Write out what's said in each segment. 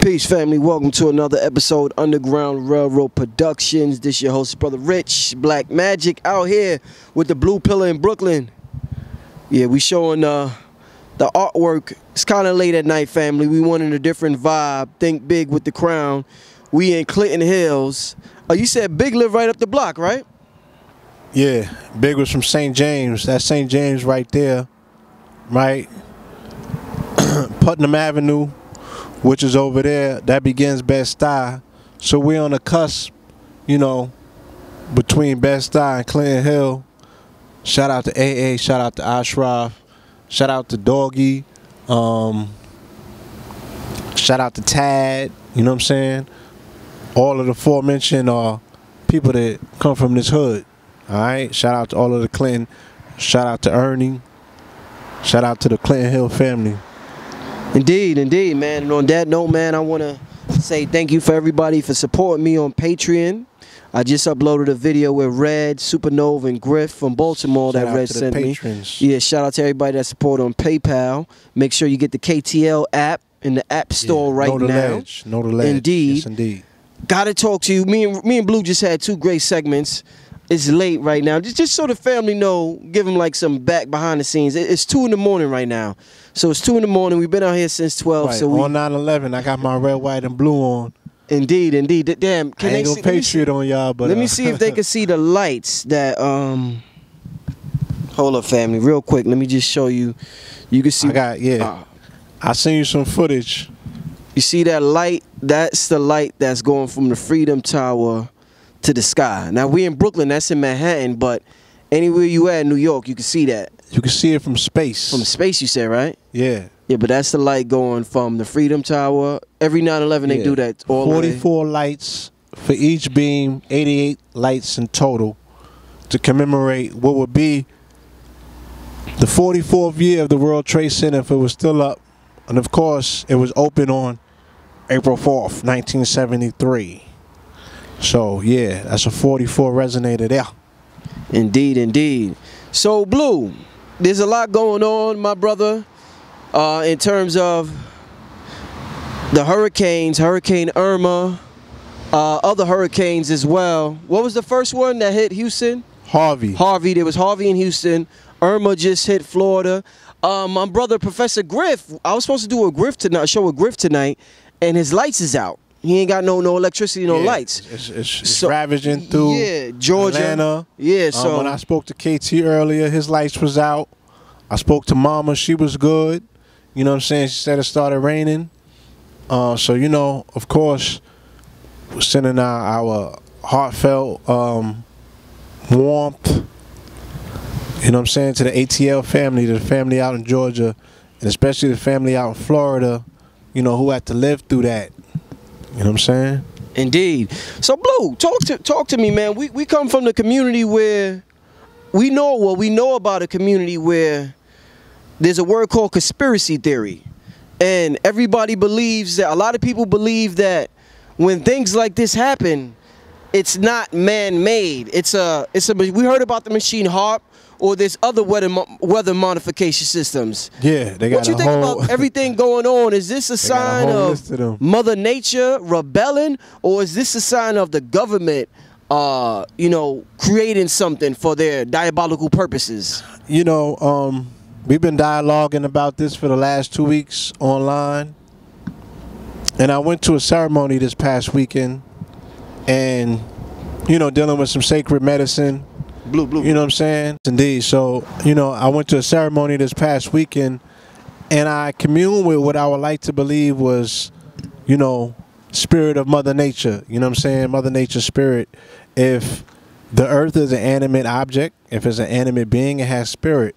Peace, family. Welcome to another episode, Underground Railroad Productions. This your host, Brother Rich, Black Magic, out here with the Blue Pillar in Brooklyn. Yeah, we showing the artwork. It's kind of late at night, family. We wanted a different vibe. Think big with the crown. We in Clinton Hills. You said Big live right up the block, right? Yeah, Big was from St. James. That's St. James right there, right? Putnam Avenue, which is over there, that begins Bed-Stuy. So we're on the cusp, you know, between Bed-Stuy and Clinton Hill. Shout out to AA, shout out to Ashraf, shout out to Doggy, shout out to Tad, you know what I'm saying? All of the aforementioned are people that come from this hood, all right? Shout out to all of the Clinton, shout out to Ernie, shout out to the Clinton Hill family. Indeed, man. And on that note, man, I want to say thank you for everybody for supporting me on Patreon. I just uploaded a video with Red, Supernova, and Griff from Baltimore that Red sent me. Yeah, shout out to everybody that support on PayPal. Make sure you get the KTL app in the App Store right now. Know the ledge. Indeed. Yes, indeed. Gotta talk to you. Me and Blue just had two great segments. It's late right now. Just so the family know, give them like some back behind the scenes. It's 2 in the morning right now. So it's 2 in the morning. We've been out here since 12. Right. So we on 9/11, I got my red, white, and blue on. Indeed. Damn, I ain't gonna Patriot on y'all, but let me see if they can see the lights that Hold up, family, real quick. Let me just show you. You can see. I seen you some footage. You see that light? That's the light that's going from the Freedom Tower to the sky. Now we in Brooklyn, that's in Manhattan, but anywhere you at in New York, you can see that. You can see it from space. From space, you said, right? Yeah. Yeah, but that's the light going from the Freedom Tower. Every 9/11 they do that. All 44 lights for each beam, 88 lights in total to commemorate what would be the 44th year of the World Trade Center if it was still up. And of course, it was open on April 4th, 1973. So, yeah, that's a 44 resonator there. Indeed. So, Blue, there's a lot going on, my brother, in terms of the hurricanes, Hurricane Irma, other hurricanes as well. What was the first one that hit Houston? Harvey. There was Harvey in Houston. Irma just hit Florida. My brother, Professor Griff, I was supposed to do a show with Griff tonight, and his lights is out. He ain't got no electricity, no lights. It's ravaging through Georgia. Atlanta. Yeah, so when I spoke to KT earlier, his lights was out. I spoke to Mama, she was good. You know what I'm saying? She said it started raining. So, you know, of course, we're sending our heartfelt warmth, you know what I'm saying, to the ATL family, to the family out in Georgia, and especially the family out in Florida, you know, who had to live through that. You know what I'm saying? Indeed. So, Blue, talk to me, man. We come from the community where we know about a community where there's a word called conspiracy theory. And everybody believes that, a lot of people believe that when things like this happen, it's not man-made. We heard about the machine HAARP, or there's other weather modification systems. Yeah, they got what you think about everything going on? Is this a sign of Mother Nature rebelling, or is this a sign of the government, you know, creating something for their diabolical purposes? You know, we've been dialoguing about this for the last 2 weeks online, and I went to a ceremony this past weekend, and you know, dealing with some sacred medicine. Blue. You know what I'm saying? Indeed. So, you know, I went to a ceremony this past weekend, and I communed with what I would like to believe was, you know, spirit of Mother Nature. You know what I'm saying? Mother Nature spirit. If the earth is an animate object, if it's an animate being, it has spirit.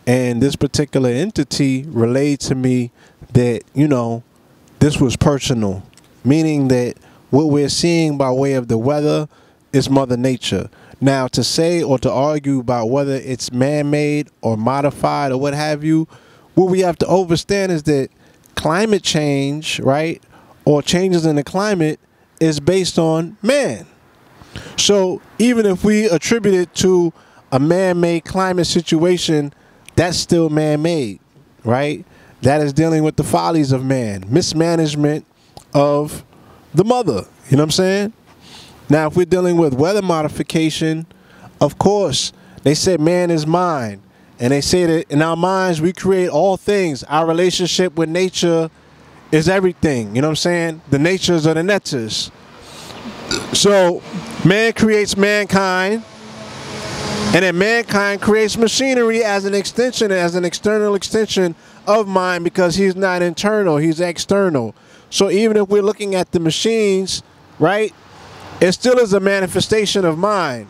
And this particular entity relayed to me that, you know, this was personal, meaning that what we're seeing by way of the weather is Mother Nature. Now, to say or to argue about whether it's man-made or modified or what have you, what we have to understand is that climate change, right, or changes in the climate is based on man. So even if we attribute it to a man-made climate situation, that's still man-made, right? That is dealing with the follies of man, mismanagement of the mother. You know what I'm saying? Now, if we're dealing with weather modification, of course, they said man is mind. And they say that in our minds, we create all things. Our relationship with nature is everything. You know what I'm saying? The natures are the netters. So man creates mankind. And then mankind creates machinery as an extension, as an external extension of mind, because he's not internal, he's external. So even if we're looking at the machines, right, it still is a manifestation of mind.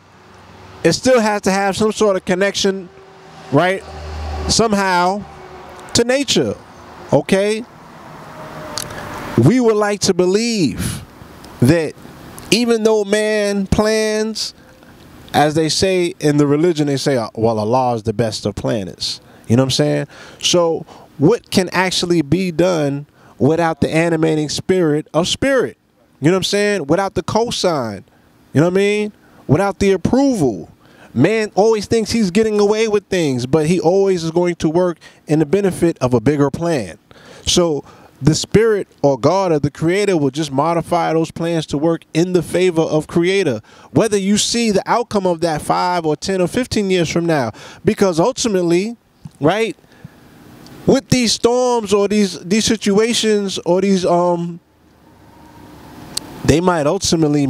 It still has to have some sort of connection, right, somehow to nature, okay? We would like to believe that even though man plans, as they say in the religion, they say, well, Allah is the best of planners. You know what I'm saying? So what can actually be done without the animating spirit of spirit? You know what I'm saying? Without the cosign. You know what I mean? Without the approval. Man always thinks he's getting away with things, but he always is going to work in the benefit of a bigger plan. So the spirit or God or the creator will just modify those plans to work in the favor of creator, whether you see the outcome of that 5 or 10 or 15 years from now. Because ultimately, right, with these storms or these situations or these they might ultimately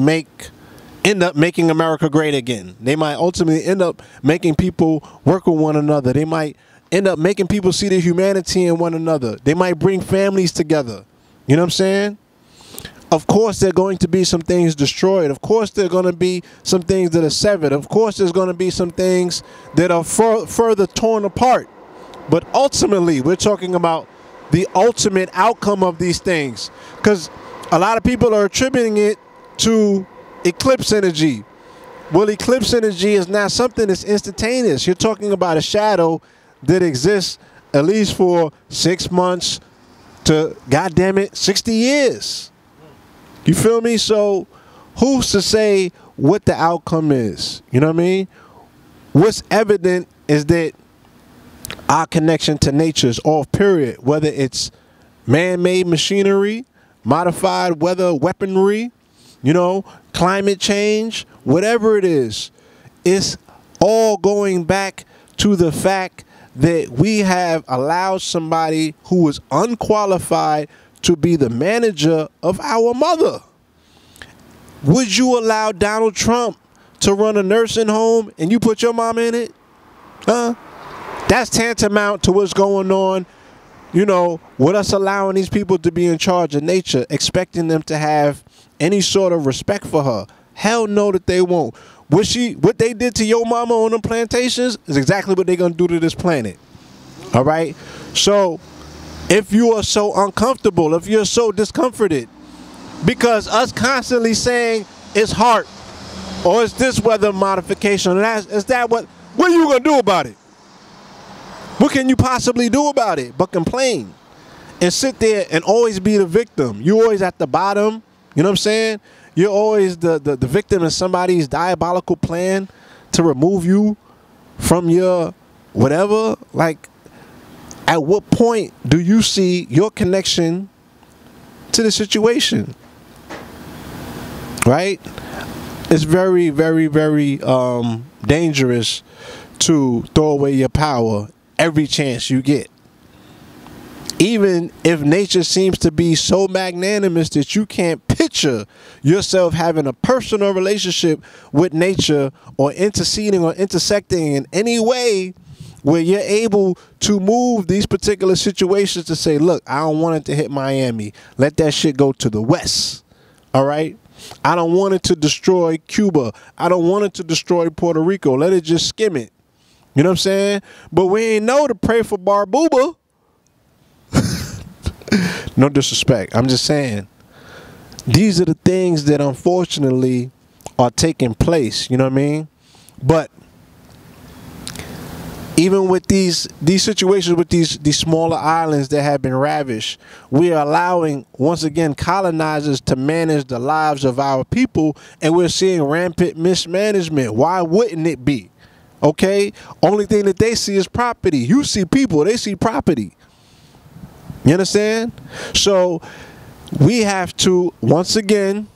end up making America great again. They might ultimately end up making people work with one another. They might end up making people see the humanity in one another. They might bring families together. You know what I'm saying? Of course, there are going to be some things destroyed. Of course, there are going to be some things that are severed. Of course, there's going to be some things that are further torn apart. But ultimately, we're talking about the ultimate outcome of these things. Because a lot of people are attributing it to eclipse energy. Well, eclipse energy is not something that's instantaneous. You're talking about a shadow that exists at least for 6 months to, goddamn it, 60 years. You feel me? So who's to say what the outcome is? You know what I mean? What's evident is that our connection to nature is off, period. Whether it's man-made machinery, modified weather weaponry, you know, climate change, whatever it is, it's all going back to the fact that we have allowed somebody who is unqualified to be the manager of our mother. Would you allow Donald Trump to run a nursing home and you put your mom in it? Huh? That's tantamount to what's going on, you know, with us allowing these people to be in charge of nature, expecting them to have any sort of respect for her. Hell no that they won't. What they did to your mama on them plantations is exactly what they're going to do to this planet. All right? So if you are so uncomfortable, if you're so discomforted, because us constantly saying it's HAARP or it's this weather modification, is that what are you going to do about it? What can you possibly do about it but complain and sit there and always be the victim? You're always at the bottom. You know what I'm saying? You're always the victim of somebody's diabolical plan to remove you from your whatever. Like, at what point do you see your connection to the situation? Right? It's very, very, very dangerous to throw away your power every chance you get. Even if nature seems to be so magnanimous that you can't picture yourself having a personal relationship with nature or interceding or intersecting in any way where you're able to move these particular situations to say, look, I don't want it to hit Miami. Let that shit go to the west. All right? I don't want it to destroy Cuba. I don't want it to destroy Puerto Rico. Let it just skim it. You know what I'm saying? But we ain't know to pray for Barbuba. No disrespect. I'm just saying, these are the things that unfortunately are taking place. You know what I mean? But even with these situations with these smaller islands that have been ravished, we are allowing, once again, colonizers to manage the lives of our people, and we're seeing rampant mismanagement. Why wouldn't it be? Okay? Only thing that they see is property. You see people, they see property. You understand? So we have to, once again,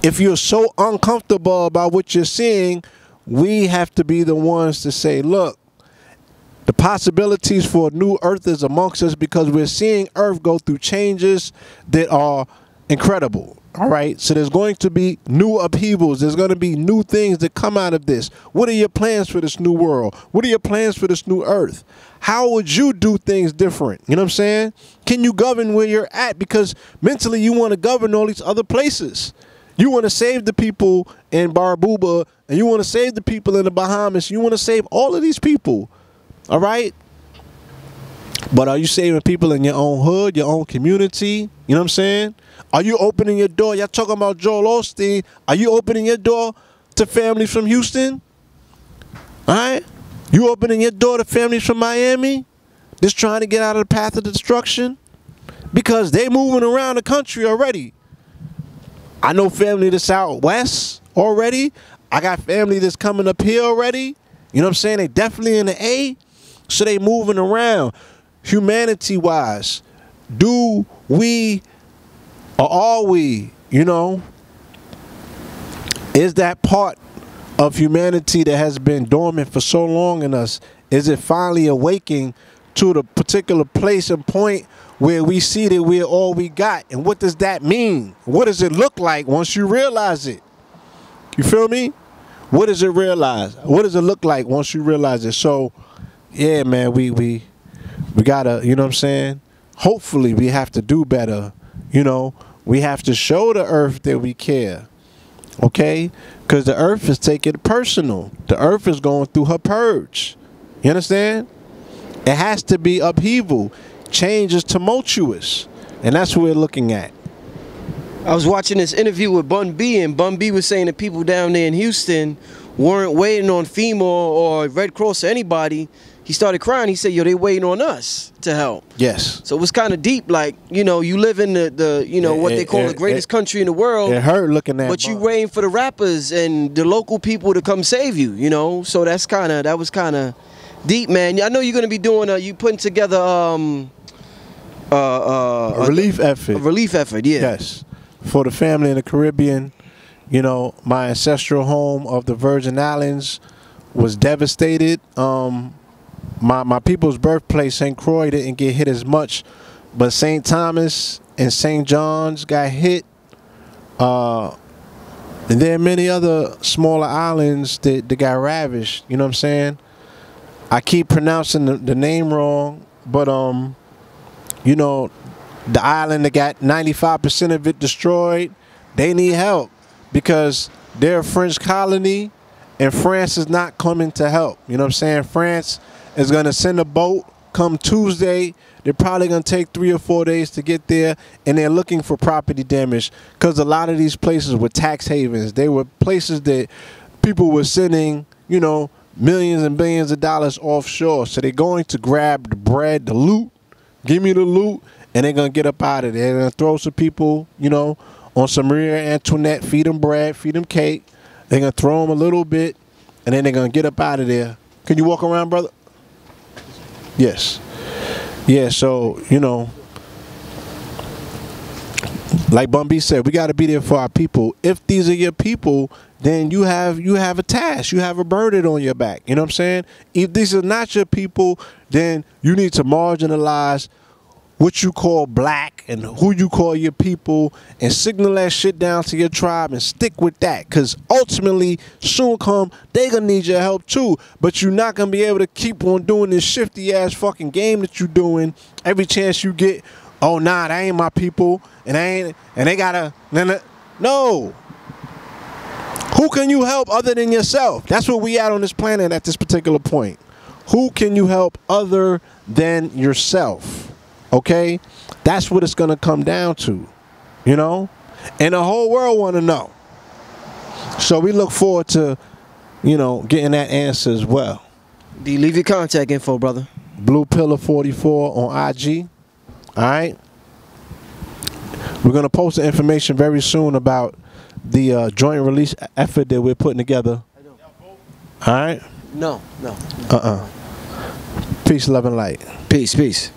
if you're so uncomfortable about what you're seeing, we have to be the ones to say, look, the possibilities for a new earth is amongst us, because we're seeing earth go through changes that are incredible. All right. So there's going to be new upheavals. There's going to be new things that come out of this. What are your plans for this new world? What are your plans for this new earth? How would you do things different? You know what I'm saying? Can you govern where you're at? Because mentally you want to govern all these other places. You want to save the people in Barbuda, and you want to save the people in the Bahamas. You want to save all of these people. All right. But are you saving people in your own hood, your own community? You know what I'm saying? Are you opening your door? Y'all talking about Joel Osteen. Are you opening your door to families from Houston? All right? You opening your door to families from Miami? Just trying to get out of the path of destruction? Because they moving around the country already. I know family that's out west already. I got family that's coming up here already. You know what I'm saying? They definitely in the A. So they moving around. Humanity-wise, do we or are we, you know, is that part of humanity that has been dormant for so long in us, is it finally awaking to the particular place and point where we see that we're all we got? And what does that mean? What does it look like once you realize it? You feel me? What does it realize? What does it look like once you realize it? So, yeah, man, we gotta, you know what I'm saying? Hopefully we have to do better. You know, we have to show the earth that we care. Okay? Because the earth is taking it personal. The earth is going through her purge. You understand? It has to be upheaval. Change is tumultuous. And that's what we're looking at. I was watching this interview with Bun B, and Bun B was saying that people down there in Houston weren't waiting on FEMA or Red Cross or anybody. He started crying. He said, yo, they waiting on us to help. Yes. So it was kind of deep. Like, you know, you live in the you know, what they call the greatest country in the world. It hurt looking at But you waiting for the rappers and the local people to come save you, you know? So that was kind of deep, man. I know you're going to be doing, you putting together a relief effort. A relief effort, yeah. Yes. For the family in the Caribbean. You know, my ancestral home of the Virgin Islands was devastated. My people's birthplace, St. Croix, didn't get hit as much, but St. Thomas and St. John's got hit. And there are many other smaller islands that got ravished. You know what I'm saying? I keep pronouncing the name wrong, but you know, the island that got 95% of it destroyed, they need help because they're a French colony and France is not coming to help. You know what I'm saying? France is going to send a boat come Tuesday. They're probably going to take 3 or 4 days to get there, and they're looking for property damage because a lot of these places were tax havens. They were places that people were sending, you know, millions and billions of dollars offshore. So they're going to grab the bread, the loot, give me the loot, and they're going to get up out of there. They're going to throw some people, you know, on some Maria Antoinette, feed them bread, feed them cake. They're going to throw them a little bit, and then they're going to get up out of there. Can you walk around, brother? Yes. Yeah, so, you know, like Bun B said, we got to be there for our people. If these are your people, then you have a task. You have a burden on your back. You know what I'm saying? If these are not your people, then you need to marginalize what you call black and who you call your people and signal that shit down to your tribe and stick with that, because ultimately soon come they gonna need your help too. But you're not gonna be able to keep on doing this shifty ass fucking game that you doing every chance you get. Oh nah, that ain't my people, and they gotta no. Who can you help other than yourself? That's where we at on this planet at this particular point. Who can you help other than yourself? Okay, that's what it's gonna come down to, you know, and the whole world want to know. So we look forward to, you know, getting that answer as well. D, leave your contact info, brother. Blue Pillar 44 on IG. All right, we're gonna post the information very soon about the joint release effort that we're putting together. All right. No. Peace, love, and light. Peace.